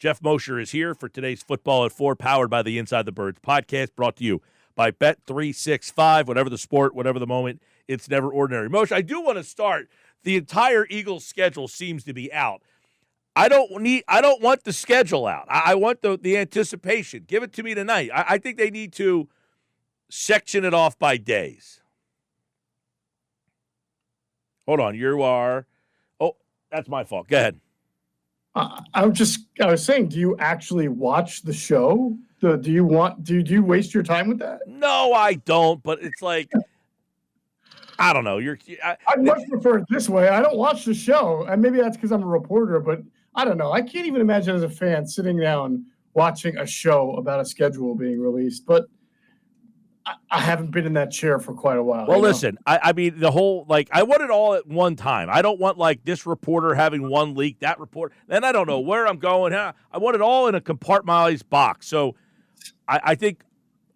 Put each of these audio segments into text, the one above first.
Geoff Mosher is here for today's Football at 4, powered by the Inside the Birds podcast, brought to you by Bet365. Whatever the sport, whatever the moment, it's never ordinary. Mosher, I do want to start. The entire Eagles schedule seems to be out. I don't want the schedule out. I want the anticipation. Give it to me tonight. I think they need to section it off by days. Hold on. You are. Oh, that's my fault. Go ahead. I was saying, do you actually watch the show? Do you waste your time with that? No, I don't. But it's like, I don't know. I'd much prefer it this way. I don't watch the show, and maybe that's because I'm a reporter. But I don't know. I can't even imagine as a fan sitting down watching a show about a schedule being released. But I haven't been in that chair for quite a while. Well, listen, I mean, the whole, I want it all at one time. I don't want, this reporter having one leak, that report. Then I don't know where I'm going. I want it all in a compartmentalized box. So I think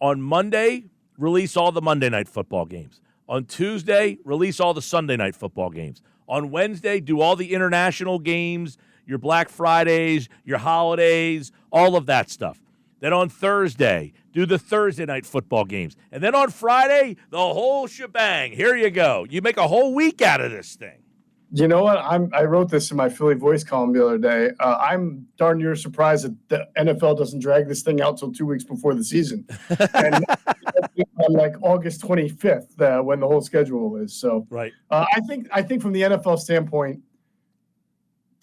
on Monday, release all the Monday night football games. On Tuesday, release all the Sunday night football games. On Wednesday, do all the international games, your Black Fridays, your holidays, all of that stuff. Then on Thursday, do the Thursday night football games. And then on Friday, the whole shebang. Here you go. You make a whole week out of this thing. You know what? I wrote this in my Philly Voice column the other day. I'm darn near surprised that the NFL doesn't drag this thing out till 2 weeks before the season. And on August 25th, when the whole schedule is. So right. I think from the NFL standpoint,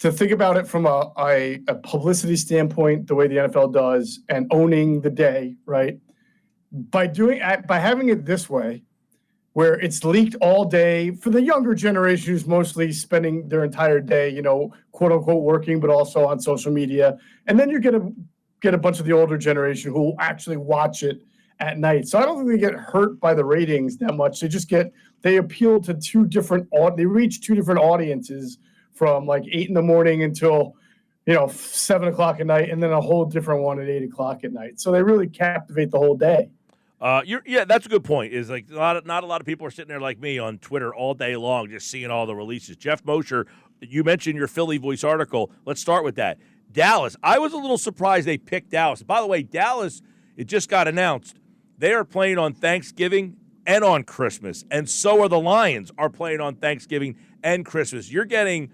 to think about it from a publicity standpoint, the way the NFL does, and owning the day, right? By having it this way, where it's leaked all day for the younger generation who's mostly spending their entire day, quote unquote working, but also on social media. And then you're going to get a bunch of the older generation who will actually watch it at night. So I don't think they get hurt by the ratings that much. They appeal to they reach two different audiences from 8 in the morning until 7 o'clock at night, and then a whole different one at 8 o'clock at night. So they really captivate the whole day. That's a good point. Is not a lot of people are sitting there like me on Twitter all day long just seeing all the releases. Geoff Mosher, you mentioned your Philly Voice article. Let's start with that. Dallas. I was a little surprised they picked Dallas. By the way, Dallas, it just got announced. They are playing on Thanksgiving and on Christmas, and so are the Lions are playing on Thanksgiving and Christmas. You're getting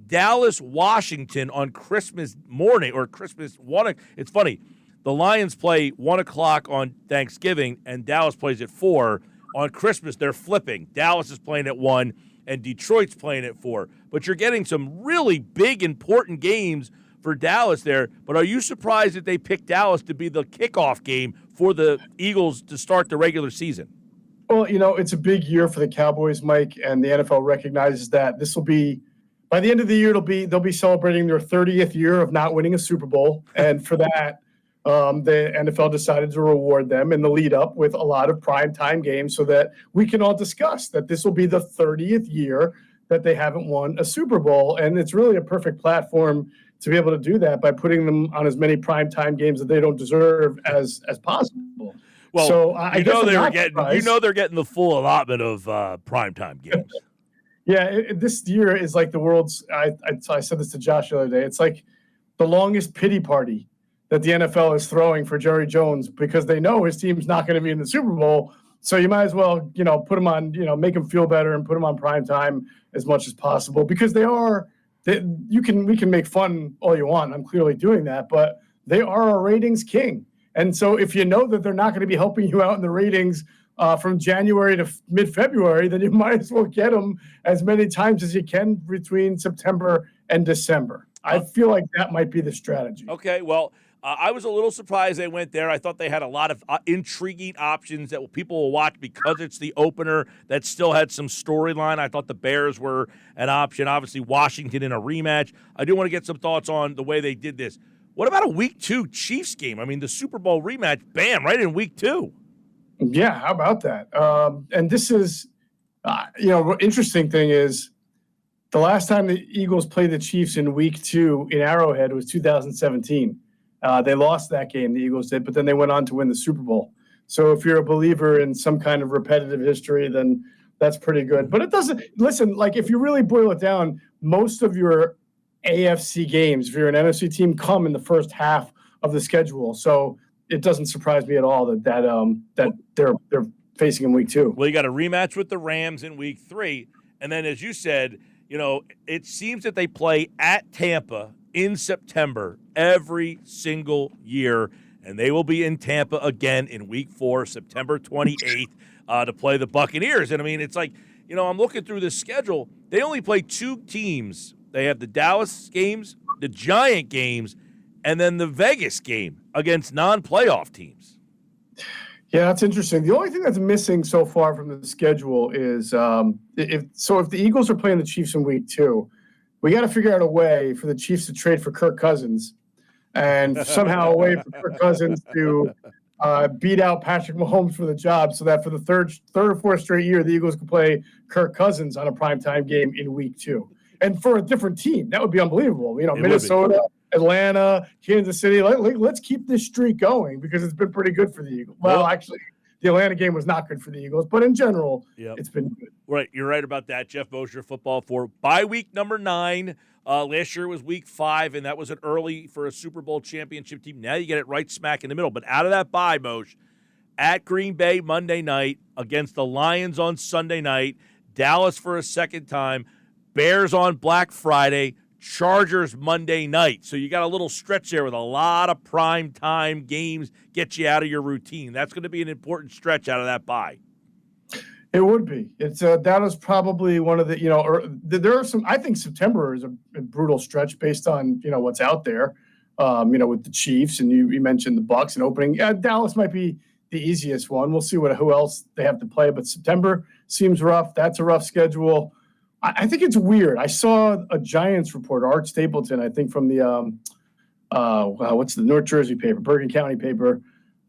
Dallas, Washington on Christmas morning or Christmas 1. It's funny. The Lions play 1 o'clock on Thanksgiving, and Dallas plays at 4. On Christmas, they're flipping. Dallas is playing at 1, and Detroit's playing at 4. But you're getting some really big, important games for Dallas there. But are you surprised that they picked Dallas to be the kickoff game for the Eagles to start the regular season? Well, it's a big year for the Cowboys, Mike, and the NFL recognizes that. This will be by the end of the year, they'll be celebrating their 30th year of not winning a Super Bowl. And for that, the NFL decided to reward them in the lead up with a lot of primetime games so that we can all discuss that this will be the 30th year that they haven't won a Super Bowl. And it's really a perfect platform to be able to do that by putting them on as many primetime games that they don't deserve as possible. Well, so they're getting the full allotment of primetime games. Yeah, this year is like the world's. I said this to Josh the other day. It's like the longest pity party that the NFL is throwing for Jerry Jones because they know his team's not going to be in the Super Bowl. So you might as well, put him on, make him feel better and put him on prime time as much as possible because we can make fun all you want. I'm clearly doing that, but they are a ratings king. And so if you know that they're not going to be helping you out in the ratings from January to mid-February, then you might as well get them as many times as you can between September and December. I feel like that might be the strategy. Okay, well, I was a little surprised they went there. I thought they had a lot of intriguing options that people will watch because it's the opener that still had some storyline. I thought the Bears were an option. Obviously, Washington in a rematch. I do want to get some thoughts on the way they did this. What about a Week 2 Chiefs game? I mean, the Super Bowl rematch, bam, right in Week 2. Yeah, how about that? And this is, interesting thing is the last time the Eagles played the Chiefs in Week 2 in Arrowhead was 2017. They lost that game, the Eagles did, but then they went on to win the Super Bowl. So if you're a believer in some kind of repetitive history, then that's pretty good. But it doesn't – listen, if you really boil it down, most of your AFC games, if you're an NFC team, come in the first half of the schedule. So it doesn't surprise me at all that they're facing in week 2. Well, you got a rematch with the Rams in week 3. And then, as you said, it seems that they play at Tampa in September every single year. And they will be in Tampa again in week 4, September 28th, to play the Buccaneers. And, I mean, it's like, I'm looking through this schedule. They only play 2 teams. They have the Dallas games, the Giant games, and then the Vegas game against non-playoff teams. Yeah, that's interesting. The only thing that's missing so far from the schedule is if the Eagles are playing the Chiefs in week 2, we got to figure out a way for the Chiefs to trade for Kirk Cousins and somehow a way for Kirk Cousins to beat out Patrick Mahomes for the job so that for the third or fourth straight year, the Eagles can play Kirk Cousins on a primetime game in week 2. And for a different team, that would be unbelievable. Minnesota, Atlanta, Kansas City. Let's keep this streak going because it's been pretty good for the Eagles. Well, actually, the Atlanta game was not good for the Eagles, but in general, It's been good. Right, you're right about that. Geoff Mosher, Football for bye week number 9. Last year was week 5, and that was an early for a Super Bowl championship team. Now you get it right smack in the middle. But out of that bye, Moshe, at Green Bay Monday night, against the Lions on Sunday night, Dallas for a second time, Bears on Black Friday, Chargers Monday night. So you got a little stretch there with a lot of prime time games, get you out of your routine. That's going to be an important stretch out of that bye. It would be. It's that is probably one of the there are some. I think September is a brutal stretch based on what's out there. With the Chiefs and you mentioned the Bucs and opening. Dallas might be the easiest one. We'll see who else they have to play, but September seems rough. That's a rough schedule. I think it's weird. I saw a Giants report, Art Stapleton, I think from the what's the North Jersey paper, Bergen County paper.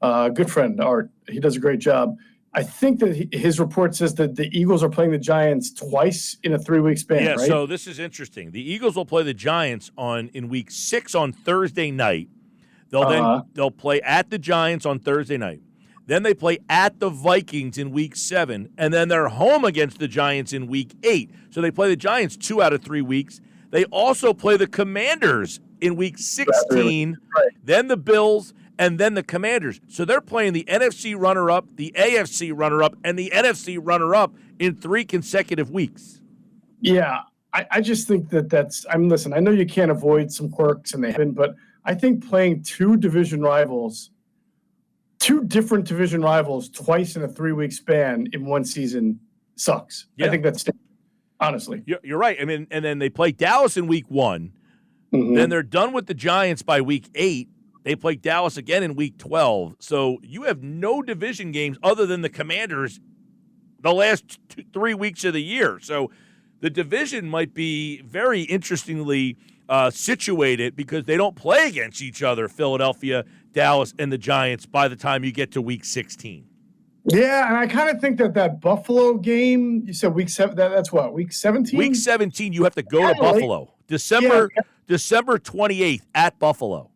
Good friend, Art. He does a great job. I think that his report says that the Eagles are playing the Giants twice in a 3-week span. Yeah, right? So this is interesting. The Eagles will play the Giants in week 6 on Thursday night. They'll play at the Giants on Thursday night. Then they play at the Vikings in week 7, and then they're home against the Giants in week 8. So they play the Giants 2 out of 3 weeks. They also play the Commanders in week 16, then the Bills, and then the Commanders. So they're playing the NFC runner-up, the AFC runner-up, and the NFC runner-up in 3 consecutive weeks. Yeah, I just think that's – listen, I know you can't avoid some quirks, and they happen, but I think playing 2 different division rivals twice in a 3-week span in one season sucks. Yeah. I think that's honestly. You're right. I mean, and then they play Dallas in week 1. Mm-hmm. Then they're done with the Giants by week 8. They play Dallas again in week 12. So you have no division games other than the Commanders the last 3 weeks of the year. So the division might be very interestingly situated because they don't play against each other, Philadelphia, Dallas, and the Giants, by the time you get to week 16. Yeah, and I kind of think that Buffalo game, you said week 7, that's what, week 17? Week 17, you have to go to Buffalo. December 28th at Buffalo.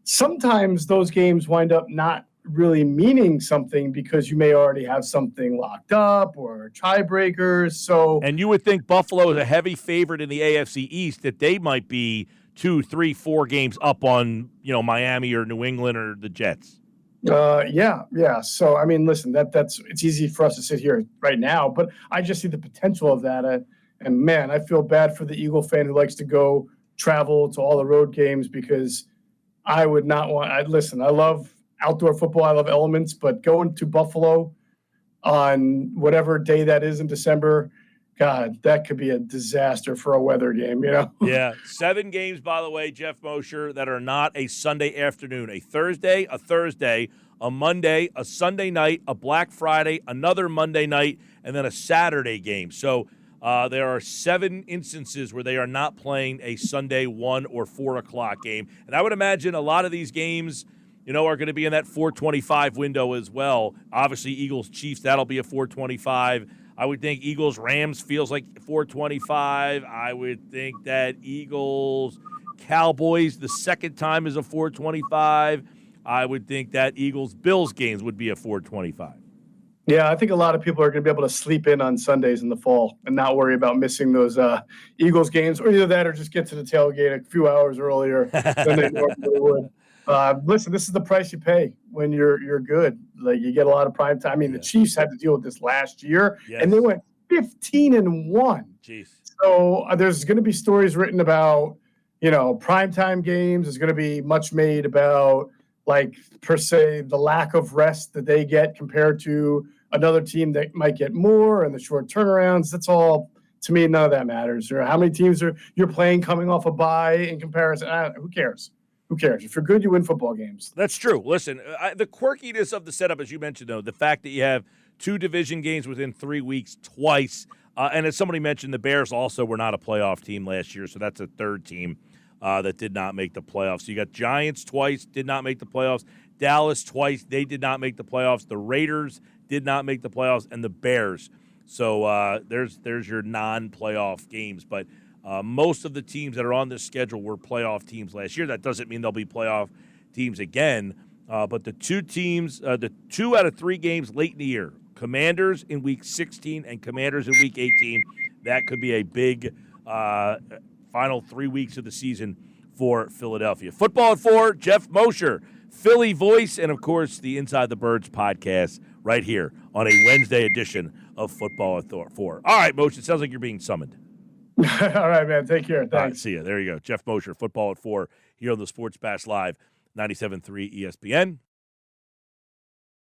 Sometimes those games wind up not really meaning something because you may already have something locked up or tiebreakers. So, and you would think Buffalo is a heavy favorite in the AFC East, that they might be 2, 3, 4 games up on Miami or New England or the Jets. Yeah. So I mean, listen, that's it's easy for us to sit here right now, but I just see the potential of that. And man, I feel bad for the Eagle fan who likes to go travel to all the road games because I would not want. Listen, I love outdoor football. I love elements, but going to Buffalo on whatever day that is in December, God, that could be a disaster for a weather game, Yeah. 7 games, by the way, Geoff Mosher, that are not a Sunday afternoon. A Thursday, a Monday, a Sunday night, a Black Friday, another Monday night, and then a Saturday game. So there are 7 instances where they are not playing a Sunday 1 or 4 o'clock game. And I would imagine a lot of these games are going to be in that 4:25 window as well. Obviously, Eagles-Chiefs, that'll be a 4:25. I would think Eagles-Rams feels like 4:25. I would think that Eagles-Cowboys, the second time, is a 4:25. I would think that Eagles-Bills games would be a 4:25. Yeah, I think a lot of people are going to be able to sleep in on Sundays in the fall and not worry about missing those Eagles games, or either that or just get to the tailgate a few hours earlier than they normally would. Listen, this is the price you pay when you're good. Like, you get a lot of prime time. I mean, the Chiefs had to deal with this last year, and they went 15-1. Jeez. So there's going to be stories written about, primetime games. There's going to be much made about, like, per se, the lack of rest that they get compared to another team that might get more, and the short turnarounds. That's all, to me, none of that matters. Or how many teams you're playing coming off a bye in comparison. Who cares? Who cares? If you're good, you win football games. That's true. Listen, the quirkiness of the setup, as you mentioned, though, the fact that you have 2 division games within 3 weeks twice, and as somebody mentioned, the Bears also were not a playoff team last year, so that's a third team that did not make the playoffs. So you got Giants twice, did not make the playoffs. Dallas twice, they did not make the playoffs. The Raiders did not make the playoffs, and the Bears. So there's your non-playoff games. But most of the teams that are on this schedule were playoff teams last year. That doesn't mean they'll be playoff teams again. But the 2 out of 3 games late in the year, Commanders in Week 16 and Commanders in Week 18, that could be a big final 3 weeks of the season for Philadelphia. Football at 4, Geoff Mosher, Philly voice, and, of course, the Inside the Birds podcast right here on a Wednesday edition of Football at 4. All right, Mosher, it sounds like you're being summoned. All right, man. Take care. Thanks. All right, see you. There you go. Geoff Mosher, Football at 4, here on the Sports Bash Live, 97.3 ESPN.